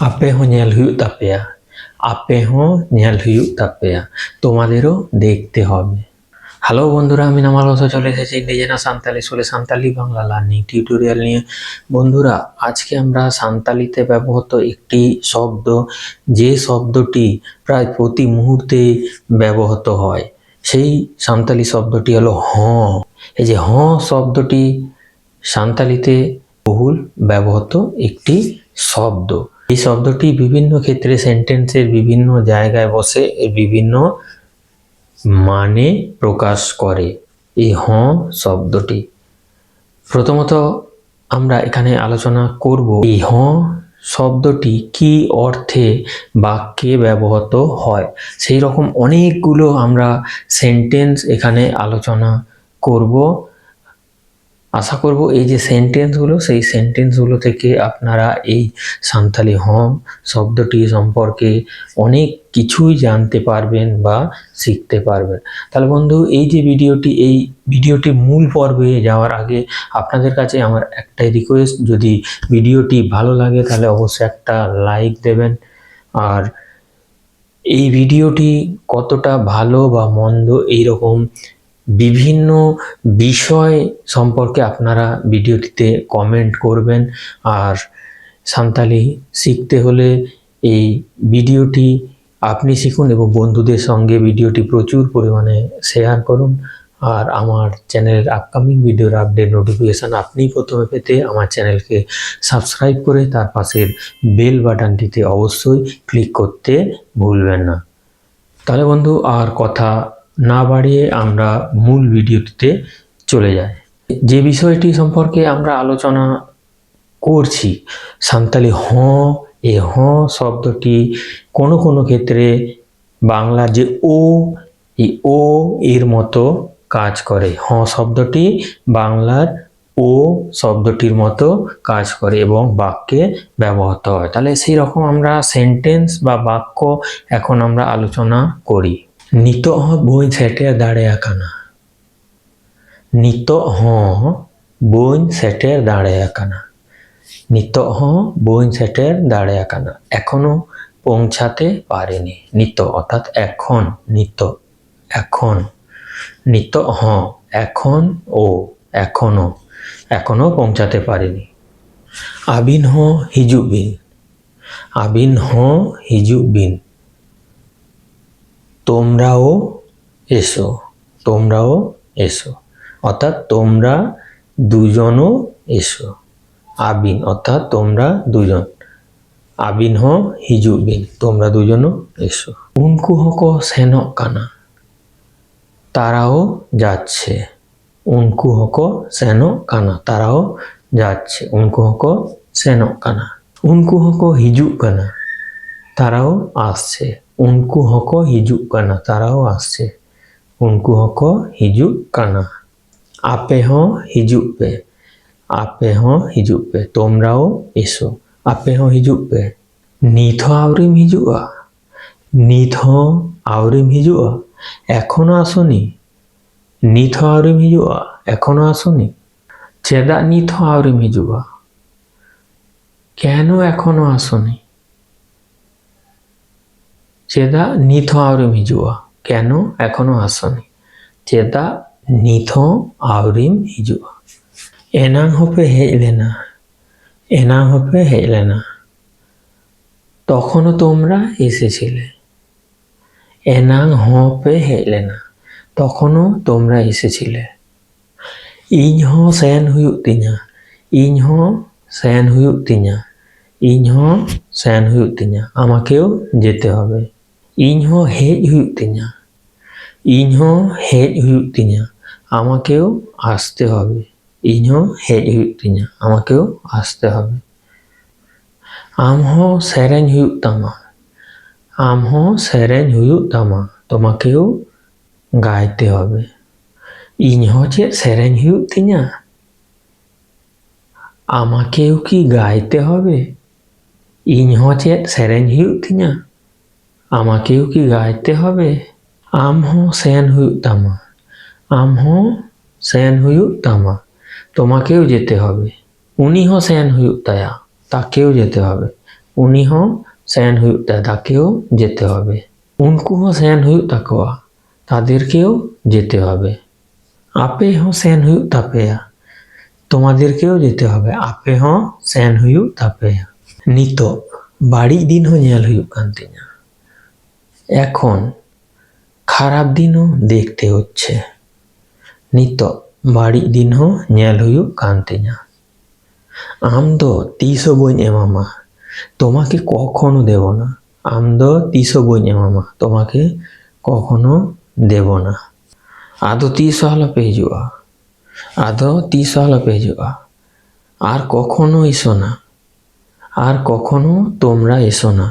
ᱟᱯᱮ ᱦᱚᱸ ᱧᱮᱞ ᱦᱩᱭᱩᱜ ᱛᱟᱯᱮᱭᱟ, ᱟᱯᱮ ᱦᱚᱸ ᱧᱮল ᱦᱩᱭᱩᱜ তাপেয়া, তোমাদেরও দেখতে হবে। হ্যালো বন্ধুরা, আমি নামাল হোসেন চলে এসেছি ইন্ডিজেনাস সান্তালি স্কুলে সান্তালি বাংলা লার্নিং টিউটোরিয়াল নিয়ে। বন্ধুরা, আজকে আমরা সান্তালিতে ব্যবহৃত একটি শব্দ, যে শব্দটি প্রায় প্রতি মুহূর্তে ব্যবহৃত হয়, সেই সান্তালি শব্দটি হলো হ। এই যে হ শব্দটি সান্তালিতে বহুল ব্যবহৃত একটি শব্দ। এই শব্দটি বিভিন্ন ক্ষেত্রে সেন্টেন্সের বিভিন্ন জায়গায় বসে বিভিন্ন মানে প্রকাশ করে এই হ শব্দটি। প্রথমত আমরা এখানে আলোচনা করব এই হ শব্দটি কি অর্থে বাক্যে ব্যবহৃত হয়। সেই রকম অনেকগুলো আমরা সেন্টেন্স এখানে আলোচনা করব। আশা করব এই যে সেন্টেন্সগুলো, সেই সেন্টেন্সগুলো থেকে আপনারা এই সান্তালি হ শব্দটি সম্পর্কে অনেক কিছুই জানতে পারবেন বা শিখতে পারবেন। তাহলে বন্ধু, এই যে ভিডিওটি মূল পর্বে যাওয়ার আগে আপনাদের কাছে আমার একটাই রিকোয়েস্ট, যদি ভিডিওটি ভালো লাগে তাহলে অবশ্যই একটা লাইক দেবেন। আর এই ভিডিওটি কতটা ভালো বা মন্দ এইরকম বিভিন্ন বিষয় সম্পর্কে আপনারা ভিডিওটিতে কমেন্ট করবেন। আর সান্তালি শিখতে হলে এই ভিডিওটি আপনি শিখুন এবং বন্ধুদের সঙ্গে ভিডিওটি প্রচুর পরিমাণে শেয়ার করুন। আর আমার চ্যানেলের আপকামিং ভিডিওর আপডেট নোটিফিকেশান আপনি প্রথমে পেতে আমার চ্যানেলকে সাবস্ক্রাইব করে তার পাশের বেল বাটনটিতে অবশ্যই ক্লিক করতে ভুলবেন না। তাহলে বন্ধু, আর কথা না বাড়িয়ে আমরা মূল ভিডিওটিতে চলে যাই। যে বিষয়টি সম্পর্কে আমরা আলোচনা করছি, সান্তালি হ, এই হ শব্দটি কোনো ক্ষেত্রে বাংলার যে ও, এই ও এর মতো কাজ করে। হ শব্দটি বাংলার ও শব্দটির মতো কাজ করে এবং বাক্যে ব্যবহৃত হয়। তাহলে সেই রকম আমরা সেন্টেন্স বা বাক্য এখন আমরা আলোচনা করি। নিত হ বই সেটের দাঁড়ে আকানা, নিত হ বই সেটের দাঁড়ে আকানা, নিত হ বই সেটের দাঁড়ে আকানা, এখনো পৌঁছাতে পারেনি। নিত অর্থাৎ এখন, নিত এখন, নিত হ এখন, ও এখনো পৌঁছাতে পারেনি। আবিন হ হিজুক বিন, আবিন হ হিজুক বিন, তোমরাও এসো, তোমরাও এসো অর্থাৎ তোমরা দুজনও এসো। আবিন অর্থাৎ তোমরা দুজন, আবিন হ হিজুক বিন, তোমরা দুজনও এসো। উনকু হক সেনক কানা, তারাও যাচ্ছে। উনকু হক সেনক কানা, তারাও যাচ্ছে। উনকু হক সেনক কানা। উনকু হক হিজুক কানা, তারাও আসছে। উনকু হক হিজুক কানা, তারাও আসছে। উনকু হক হিজুক কানা। আপে হ হিজুক পে, আপে হ হিজুক পে, তোমরাও এসো। আপে হ হিজুক পে। নিথ হ আওরিম হিজুগা, নিথ হ আওরিম হিজুগা, এখনো আসনি। নিথ হ আওরিম হিজুগা, এখনো আসনি। চেদা নিথ হ আওরিম হিজুগা, কেন এখনো আসনি। চেদা নিথ হ আওরিম হিজুগা, কেন এখনো আসনি। চেদা নিথ হ আওরিম হিজুগা। এনাং হপে হেজ লেনা, এনাং হপে হেজ লেনা, তখনও তোমরা এসেছিলে। এনাং হপে হেজ লেনা, তখনও তোমরা এসেছিলে। ইñ হ সেন হুয়ুগ তিñা, ইñ হ সেন হুয়ুগ তিñা, ইñ হ সেন হুয়ুগ তিñা, আমাকেও যেতে হবে। ইñ হ হেজ হুয়ুগ তিñা, ইñ হ হেজ হুয়ুগ তিñা, আমাকেও আসতে হবে। ইñ হ হেজ হুয়ুগ তিñা, আমাকেও আসতে হবে। আম হ সেরেñ হুয়ুগ তামা, আম হ সেরেñ হুয়ুগ তামা, তোমাকেও গাইতে হবে। ইñ হ চেদ সেরেñ হুয়ুগ তিñা, আমাকেও কি গাইতে হবে। ইñ হ চেদ সেরেñ হুয়ুগ তিñা, আমাকেও কি গাইতে হবে। আম হ সেন হুয়ুগ তামা, আম হ সেন হুয়ুগ তামা, তোমাকেও যেতে হবে। উনি হ সেন হুয়ুগ তায়া, তাকেও যেতে হবে। উনি হᱚᱸ ᱥᱮᱱ ᱦᱩᱭᱩᱜ ᱛᱟᱭᱟ, তাকেও যেতে হবে। উনকু হᱚᱸ ᱥᱮᱱ ᱦᱩᱭᱩᱜ তাকোয়া, তাদেরকেও যেতে হবে। আপে হᱚᱸ ᱥᱮᱱ ᱦᱩᱭᱩᱜ তাপেয়া, তোমাদেরকেও যেতে হবে। আপে হᱚᱸ ᱥᱮᱱ ᱦᱩᱭᱩᱜ তাপেয়া। নিতক বাড়িᱡ দিন হᱚᱸ ᱧᱮᱞ ᱦᱩᱭᱩᱜ কান তিᱧᱟ। এখন খারাপ দিনও দেখতে হচ্ছে। নিতক বাড়িᱡ দিন হᱚᱸ ᱧᱮᱞ ᱦᱩᱭᱩᱜ কান তিᱧা। আম দো তিসও বইñ এমামা, তোমাকে কখনো দেব না। আম দো তিসও বইñ এমামা, তোমাকে কখনো দেব না। আদো তিসও আলোপে হিজুগᱼᱟ, আদো তিসও আলোপে হিজুগᱼা, আর কখনো এসো না, আর কখনো তোমরা এসো না।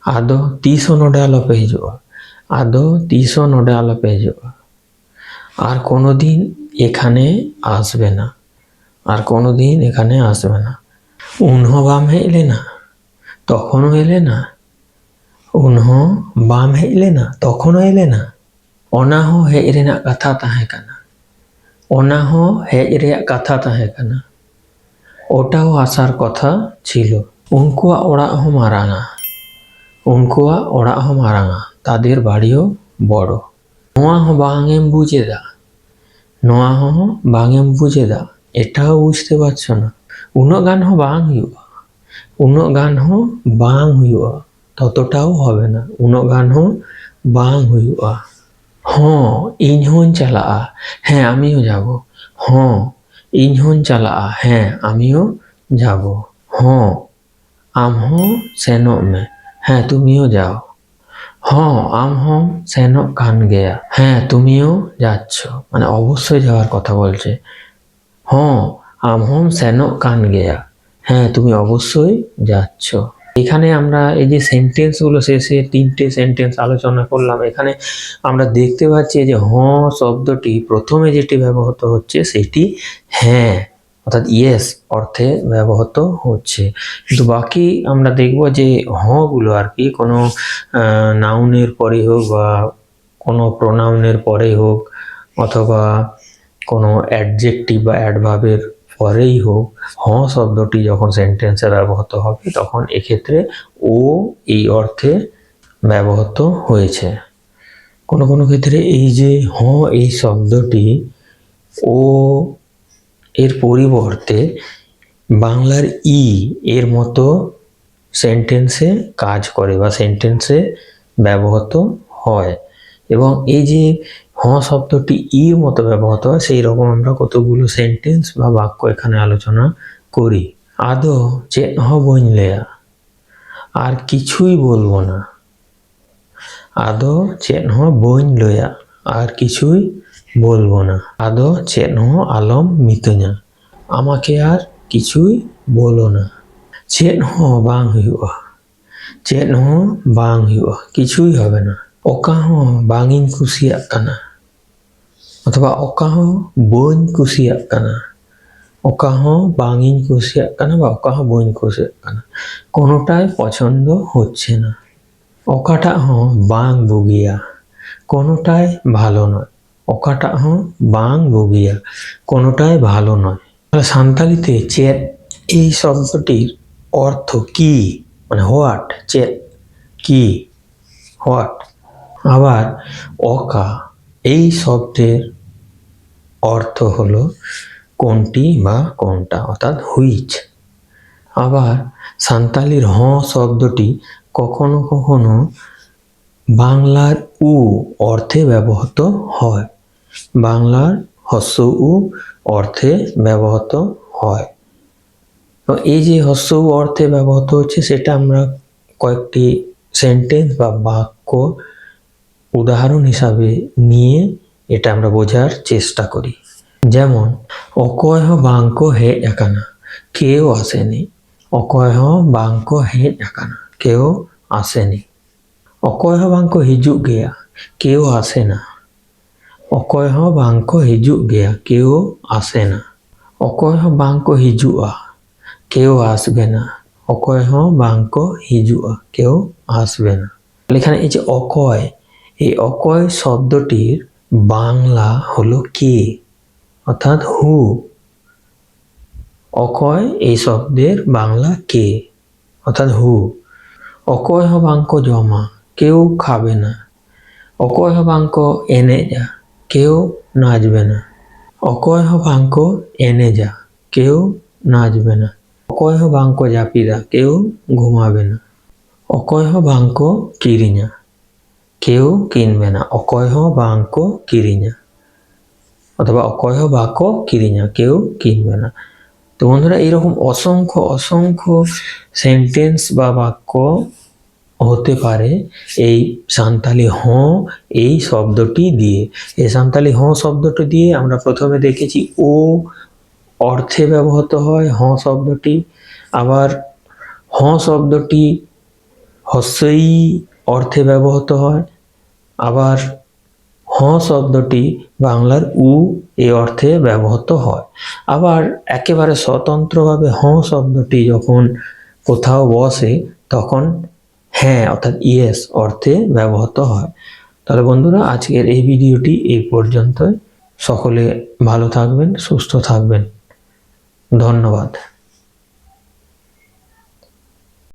আদো তিসও নোডে আলোপে হিজুগᱼা, আদো তিসও নোডে আলোপে হিজুগᱼা, আর কোনোদিন এখানে আসবে না, আর কোনোদিন এখানে আসবে না। উনহো বাম হেজ লেনা, তখনও এলে না। উনহো বাম হেজ লেনা, তখনও এলে না। ওনা হো হেজ রেনাগ কাথা তাহেঁ কানা, ওনা হো হেজ রেয়াগ কাথা তাহেঁ কানা, ওটাও আসার কথা ছিল। উনকুয়াগ ওড়াগ হো মারাঙা, উনকুয়াগ ওড়াগ হো মারাঙা, তাদের বাড়িও বড়। নোয়া হো বাং এম বুঝ এদা, নোয়া হো বাং এম বুঝ এদা, এটাও বুঝতে পারছো না। উনাগ গান হো বাং হুয়ুগᱼা, উনাগ গান হো বাং হুয়ুগᱼা, ততটাও হবে না। উনাগ গান হো বাং হুয়ুগᱼা। হ্যাঁ ইñ হোñ চালাগᱼা, হ্যাঁ আমিও যাব। হ্যাঁ ইñ হোñ চালাগᱼা, হ্যাঁ আমিও যাব। হ্যাঁ আম হᱚᱸ সেনᱚᱜ মে, হ্যাঁ তুমিও যাও। হ্যাঁ আম হম সেনᱚᱜ কান গেয়া, হ্যাঁ তুমিও যাচ্ছ, মানে অবশ্যই যাওয়ার কথা বলছে। হ্যাঁ আম হম সেনᱚᱜ কান গেয়া, হ্যাঁ তুমি অবশ্যই যাচ্ছ। এখানে আমরা এই যে সেন্টেন্সগুলো শেষে তিনটে সেন্টেন্স আলোচনা করলাম, এখানে আমরা দেখতে পাচ্ছি যে শব্দটি প্রথমে যেটি ব্যবহৃত হচ্ছে সেটি হ্যাঁ অর্থাৎ ইয়েস অর্থে ব্যবহৃত হচ্ছে, কিন্তু বাকি আমরা দেখব যে গুলো আর কি কোনো নাউনের পরে হোক বা কোনো প্রোনাউনের পরে হোক অথবা কোনো অ্যাডজেক্টিভ বা অ্যাডভার্বের পরেই হোক, শব্দটি যখন সেন্টেন্সে ব্যবহৃত হবে তখন এক্ষেত্রে ও এই অর্থে ব্যবহৃত হয়েছে। কোনো কোনো ক্ষেত্রে এই যে এই শব্দটি ও এর পরিবর্তে বাংলার ই এর মতো সেন্টেন্সে কাজ করে বা সেন্টেন্সে ব্যবহৃত হয়, এবং এই যে শব্দটি ইর মতো ব্যবহৃত হয় সেই রকম আমরা কতগুলো সেন্টেন্স বা বাক্য এখানে আলোচনা করি। আদো চেদ হো বইñ লেয়া, আর কিছুই বলবো না। আদো চেদ হো বইñ লয়া, আর কিছুই বলবো না। আদো চেদ হো আলম মিতোñা, আমাকে আর কিছুই বলো না। চেদ হো বাং হুয়ুগᱼা, চেদ হো বাং হুয়ুগᱼা, কিছুই হবে না। ওকা হো বাং ইñ কুসিয়াগ কানা, অথবা ওকা হো বইñ কুসিয়াগ কানা, ওকা হো বাং ইñ কুসিয়াগ কানা বা ওকা হো বইñ কুসিয়াগ কানা, কোনোটাই পছন্দ হচ্ছে না। ওকাটা হো বাং বুগিয়া, কোনোটাই ভালো নয়। ওকাটা হো বাং বুগিয়া, কোনোটাই ভালো নয়। সান্তালিতে চেদ এই শব্দটির অর্থ কি, মানে হোয়াট, চেদ কি, হোয়াট। আবার অকা এই শব্দের অর্থ হলো কোনটি বা কোনটা, অর্থাৎ হুইচ। আবার সান্তালির শব্দটি কখনো কখনো বাংলার উ অর্থে ব্যবহৃত হয়, বাংলার হস্য উ অর্থে ব্যবহৃত হয়। এই যে হস্য উ অর্থে ব্যবহৃত হচ্ছে সেটা আমরা কয়েকটি সেন্টেন্স বা বাক্য উদাহরণ হিসাবে নিয়ে এটা আমরা বোঝার চেষ্টা করি। যেমন অকয় হো বাংকো হেজ আকানা, কেউ আসেনি। অকয় হো বাংকো হেজ আকানা, কেউ আসেনি। অকয় হো বাংকো হিজুগ গেয়া, কেউ আসে না। অকয় হো বাংকো হিজুগ গেয়া, কেউ আসে না। অকয় হো বাংকো হিজুগᱼা, কেউ আসবে না। অকয় হো বাংকো হিজুগᱼা, কেউ আসবে না। এখানে এই যে অকয়, এই অকয় শব্দটির বাংলা হলো কে, অর্থাৎ হু। অকয় এই শব্দের বাংলা কে, অর্থাৎ হু। অকয় হবাঙ্ক জমা, কেউ খাবে না। অকয় হবাঙ্ক এনে যা, কেউ নাচবে না। অকয় হবাঙ্ক এনে যা, কেউ নাচবে না। অকয় হবাঙ্ক জাপিদা, কেউ ঘুমাবে না। অকয় হবাঙ্ক কিরিñা, কেউ কিনবে না। অকয় হবাঙ্ক কিরিñা অথবা অকয় হবাঙ্ক কিরিñা, কেউ কিনবে না। তো বন্ধুরা, এইরকম অসংখ্য অসংখ্য সেন্টেন্স বা বাক্য হতে পারে এই সান্তালি এই শব্দটি দিয়ে। এই সান্তালি শব্দটি দিয়ে আমরা প্রথমে দেখেছি ও অর্থে ব্যবহৃত হয় শব্দটি, আবার শব্দটি হস্যই অর্থে ব্যবহৃত হয়, আবার শব্দটি বাংলার এই অর্থে ব্যবহৃত হয়। আবার একেবারে স্বতন্ত্রভাবে শব্দটি যখন কোথাও বসে তখন হ্যাঁ অর্থাৎ ইয়েস অর্থে ব্যবহৃত হয়। তাহলে বন্ধুরা, আজকের এই ভিডিওটি এই পর্যন্তই। সকলে ভালো থাকবেন, সুস্থ থাকবেন। ধন্যবাদ।